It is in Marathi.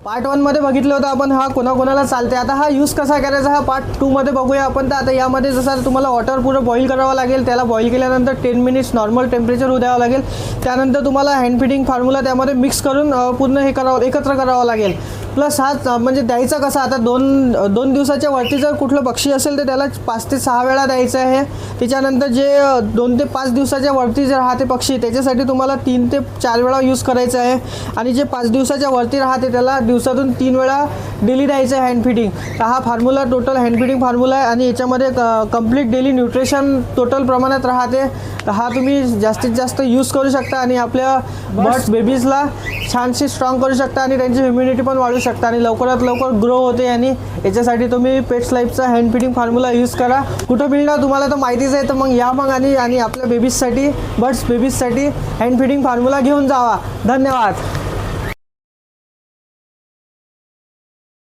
पार्ट 1 मध्ये बघितलं होतं आपण हा कोणाकोणाला चालते. आता हा यूज कसा करायचा हा पार्ट 2 मध्ये बघूया आपण. तर आता यामध्ये जसं तुम्हाला वॉटर पुरं बॉईल करावं लागेल. त्याला बॉईल केल्यानंतर 10 मिनिट्स नॉर्मल टेम्परेचर होऊ द्यावं लागेल. त्यानंतर तुम्हाला हँड फिडिंग फॉर्म्युला त्यामध्ये मिक्स करून पूर्ण हे करावं, एकत्र करावं लागेल. प्लस हा म्हणजे द्यायचा कसा, आता दोन दिवसाच्या वरती जर कुठलं पक्षी असेल तर त्याला 5 ते 6 वेळा द्यायचं आहे. त्याच्यानंतर जे 2 ते 5 दिवसाच्या वरती जर राहते पक्षी त्याच्यासाठी तुम्हाला 3 ते 4 वेळा यूज करायचं आहे. आणि जे 5 दिवसाच्या वरती राहते त्याला दिवसातून 3 वेळा डेली द्यायचं आहे हँड फिडिंग. तर हा formula total hand feeding formula आहे आणि याच्यामध्ये कंप्लीट डेली न्यूट्रिशन टोटल प्रमाणात राहते. तर हा तुम्ही जास्तीत जास्त यूज करू शकता आणि आपल्या बर्ड्स बेबीजला छानशी स्ट्रॉंग करू शकता आणि त्यांची इम्युनिटी पण वाढू शकता आणि लवकरात लवकर ग्रो होते. आणि याच्यासाठी तुम्ही पेट्स लाईफचा हँड फिडिंग फॉर्म्युला यूज करा. कुठं मिळणार तुम्हाला तर माहितीच आहे. तर मग या मग आणि आपल्या बेबीजसाठी बर्ड्स बेबीजसाठी हँड फिडिंग फॉर्म्युला घेऊन जावा. धन्यवाद.